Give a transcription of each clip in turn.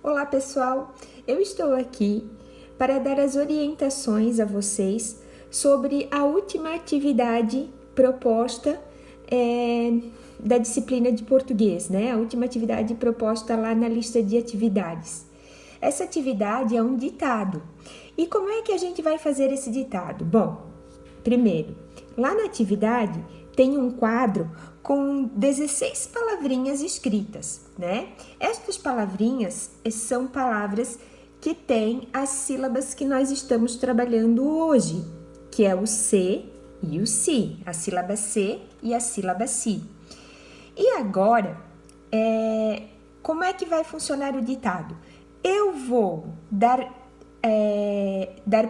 Olá pessoal, eu estou aqui para dar as orientações a vocês sobre a última atividade proposta da disciplina de português, né? A última atividade proposta lá na lista de atividades. Essa atividade é um ditado. E como é que a gente vai fazer esse ditado? Bom, primeiro, lá na atividade tem um quadro com 16 palavrinhas escritas, né? Estas palavrinhas são palavras que têm as sílabas que nós estamos trabalhando hoje, que é o C e o Si, a sílaba C e a sílaba Si. E agora, como é que vai funcionar o ditado? Eu vou dar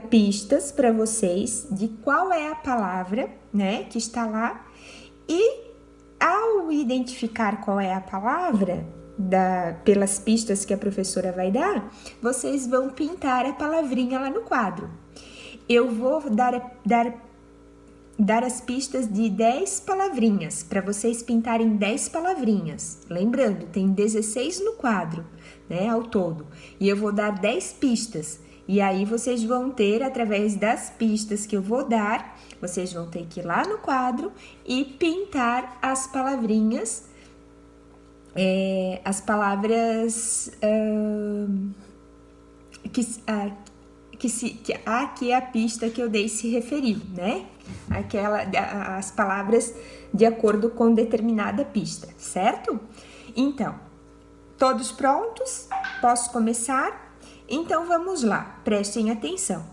pistas para vocês de qual é a palavra, né, que está lá, e ao identificar qual é a palavra, pelas pistas que a professora vai dar, vocês vão pintar a palavrinha lá no quadro. Eu vou dar as pistas de 10 palavrinhas, para vocês pintarem 10 palavrinhas. Lembrando, tem 16 no quadro, né, ao todo. E eu vou dar 10 pistas. E aí vocês vão ter, através das pistas que eu vou dar, vocês vão ter que ir lá no quadro e pintar as palavrinhas, as palavras que a pista que eu dei se referiu, né? As palavras de acordo com determinada pista, certo? Então, todos prontos? Posso começar? Então vamos lá, prestem atenção.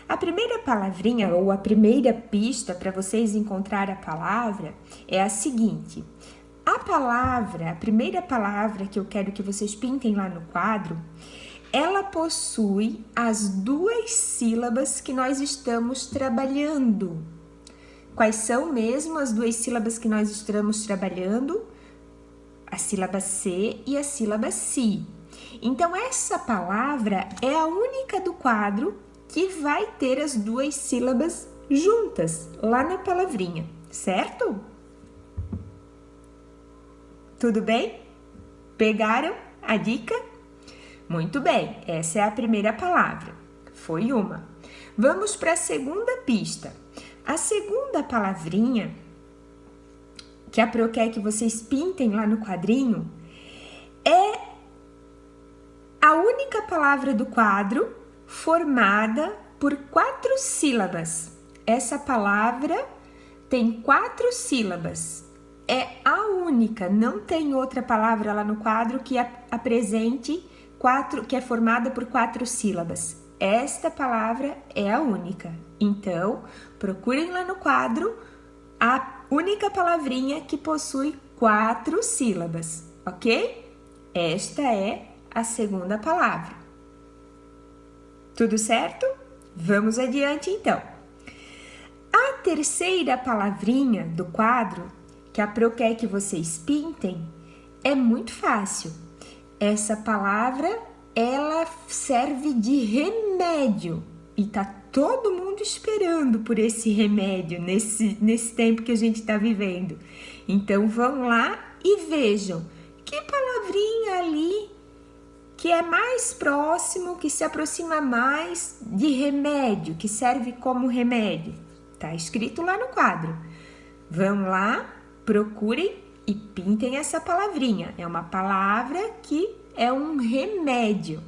A primeira palavrinha ou a primeira pista para vocês encontrar a palavra é a seguinte. A primeira palavra que eu quero que vocês pintem lá no quadro, ela possui as 2 sílabas que nós estamos trabalhando. Quais são mesmo as 2 sílabas que nós estamos trabalhando? A sílaba C e a sílaba Si. Então, essa palavra é a única do quadro que vai ter as 2 sílabas juntas, lá na palavrinha, certo? Tudo bem? Pegaram a dica? Muito bem, essa é a primeira palavra. Foi uma. Vamos para a segunda pista. A segunda palavrinha, que a Pro quer que vocês pintem lá no quadrinho, é a única palavra do quadro formada por 4 sílabas. Essa palavra tem 4 sílabas. É a única, não tem outra palavra lá no quadro que apresente que é formada por 4 sílabas. Esta palavra é a única. Então, procurem lá no quadro a única palavrinha que possui 4 sílabas, ok? Esta é a segunda palavra. Tudo certo? Vamos adiante então. A terceira palavrinha do quadro, que a Pro quer que vocês pintem, é muito fácil. Essa palavra, ela serve de remédio e tá todo mundo esperando por esse remédio nesse tempo que a gente está vivendo. Então vão lá e vejam que palavrinha ali que é mais próximo, que se aproxima mais de remédio, que serve como remédio. Tá escrito lá no quadro. Vão lá, procurem e pintem essa palavrinha. É uma palavra que é um remédio,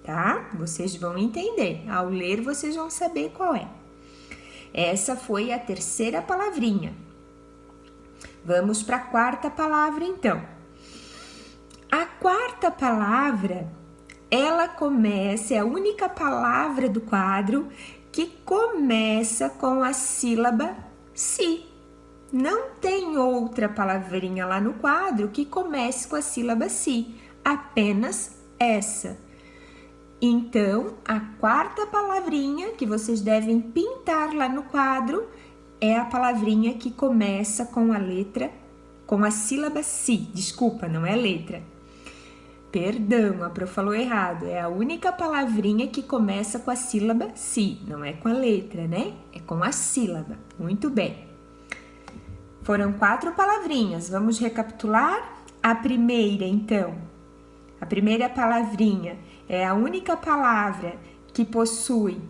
tá? Vocês vão entender. Ao ler, vocês vão saber qual é. Essa foi a terceira palavrinha. Vamos para a quarta palavra, então. A quarta palavra, ela começa, é a única palavra do quadro que começa com a sílaba Si. Não tem outra palavrinha lá no quadro que comece com a sílaba Si, apenas essa. Então, a quarta palavrinha que vocês devem pintar lá no quadro é a palavrinha que começa com a sílaba Si. Desculpa, não é letra. Perdão, a Pro falou errado. É a única palavrinha que começa com a sílaba Si. Não é com a letra, né? É com a sílaba. Muito bem. Foram 4 palavrinhas. Vamos recapitular? A primeira, então. A primeira palavrinha É a única palavra que possui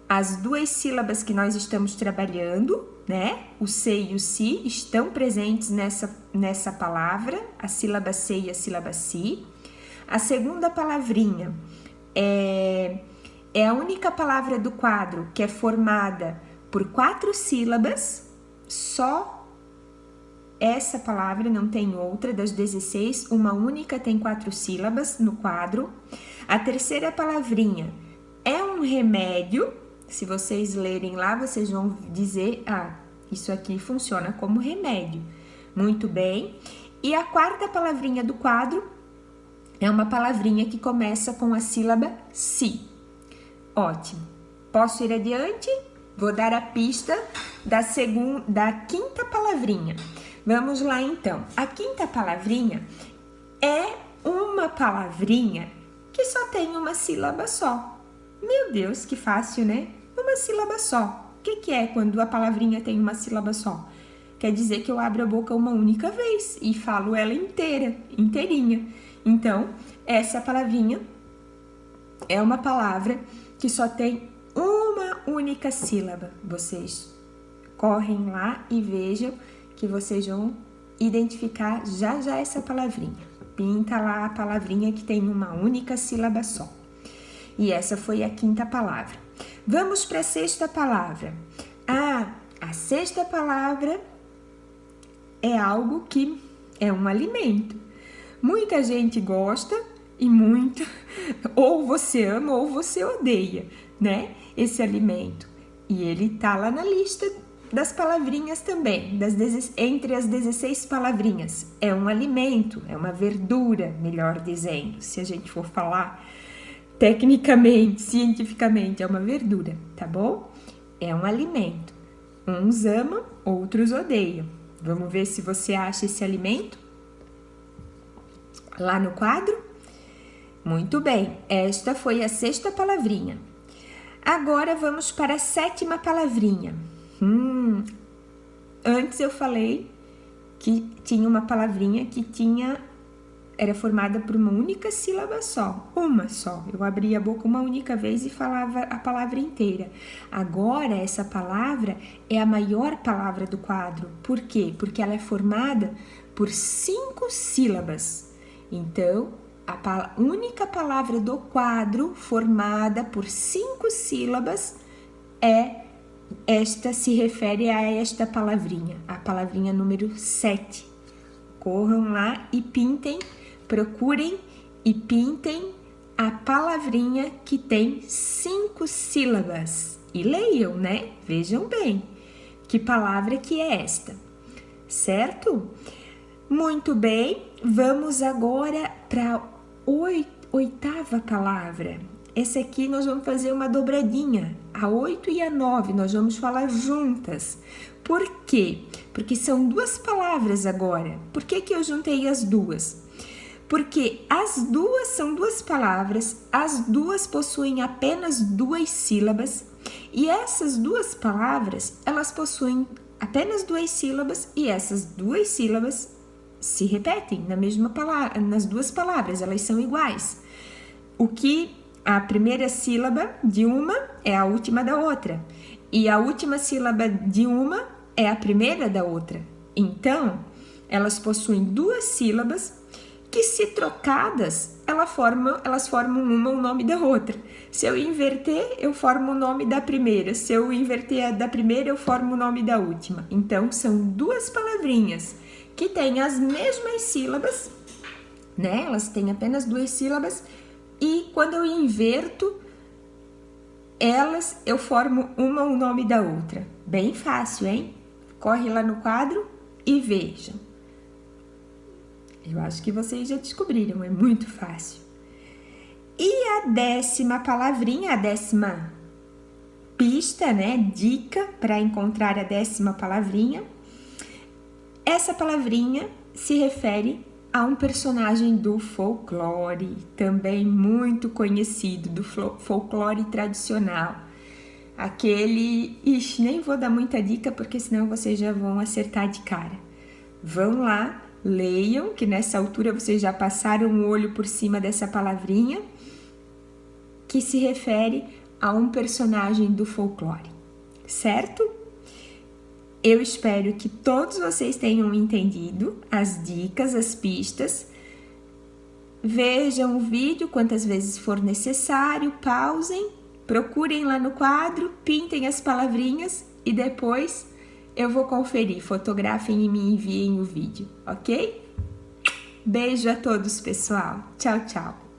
as duas sílabas que nós estamos trabalhando, né? O se e o si estão presentes nessa palavra, a sílaba se e a sílaba si. A segunda palavrinha é a única palavra do quadro que é formada por 4 sílabas, só essa palavra, não tem outra, das 16, uma única tem 4 sílabas no quadro. A terceira palavrinha é um remédio, se vocês lerem lá, vocês vão dizer, isso aqui funciona como remédio. Muito bem. E a quarta palavrinha do quadro é uma palavrinha que começa com a sílaba si. Ótimo. Posso ir adiante? Vou dar a pista da quinta palavrinha. Vamos lá então. A quinta palavrinha é uma palavrinha que só tem uma sílaba só. Meu Deus, que fácil, né? Uma sílaba só. O que é quando a palavrinha tem uma sílaba só? Quer dizer que eu abro a boca uma única vez e falo ela inteirinha. Então, essa palavrinha é uma palavra que só tem uma única sílaba. Vocês correm lá e vejam que vocês vão identificar já essa palavrinha. Pinta lá a palavrinha que tem uma única sílaba só. E essa foi a quinta palavra. Vamos para a sexta palavra. A sexta palavra é algo que é um alimento. Muita gente gosta e muito, ou você ama ou você odeia, né? Esse alimento. E ele tá lá na lista das palavrinhas também, entre as 16 palavrinhas. É um alimento, é uma verdura, melhor dizendo, se a gente for falar tecnicamente, cientificamente, é uma verdura, tá bom? É um alimento. Uns amam, outros odeiam. Vamos ver se você acha esse alimento lá no quadro? Muito bem, esta foi a sexta palavrinha. Agora vamos para a sétima palavrinha. Antes eu falei que tinha uma palavrinha que era formada por uma única sílaba só, uma só. Eu abria a boca uma única vez e falava a palavra inteira. Agora, essa palavra é a maior palavra do quadro. Por quê? Porque ela é formada por 5 sílabas. Então, a única palavra do quadro formada por 5 sílabas se refere a esta palavrinha, a palavrinha número 7. Corram lá e procurem e pintem a palavrinha que tem 5 sílabas. E leiam, né? Vejam bem que palavra que é esta, certo? Muito bem, vamos agora para a oitava palavra. Essa aqui nós vamos fazer uma dobradinha. A 8 e a 9 nós vamos falar juntas. Por quê? Porque são 2 palavras agora. Por que eu juntei as duas? Porque as duas são 2 palavras, as duas possuem apenas 2 sílabas, e essas 2 palavras, elas possuem apenas 2 sílabas, e essas 2 sílabas se repetem nas 2 palavras, elas são iguais. A primeira sílaba de uma é a última da outra, e a última sílaba de uma é a primeira da outra. Então, elas possuem 2 sílabas que, se trocadas, elas formam uma o nome da outra. Se eu inverter, eu formo o nome da primeira. Se eu inverter a da primeira, eu formo o nome da última. Então, são 2 palavrinhas que têm as mesmas sílabas, né? Elas têm apenas 2 sílabas. E quando eu inverto elas, eu formo uma o nome da outra. Bem fácil, hein? Corre lá no quadro e vejam. Eu acho que vocês já descobriram, é muito fácil. E a 10ª palavrinha, a 10ª pista, né? Dica para encontrar a 10ª palavrinha. Essa palavrinha se refere a um personagem do folclore, também muito conhecido, do folclore tradicional. Nem vou dar muita dica, porque senão vocês já vão acertar de cara. Vão lá, leiam, que nessa altura vocês já passaram o olho por cima dessa palavrinha que se refere a um personagem do folclore, certo? Eu espero que todos vocês tenham entendido as dicas, as pistas. Vejam o vídeo quantas vezes for necessário, pausem, procurem lá no quadro, pintem as palavrinhas e depois eu vou conferir, fotografem e me enviem o vídeo, ok? Beijo a todos, pessoal. Tchau, tchau.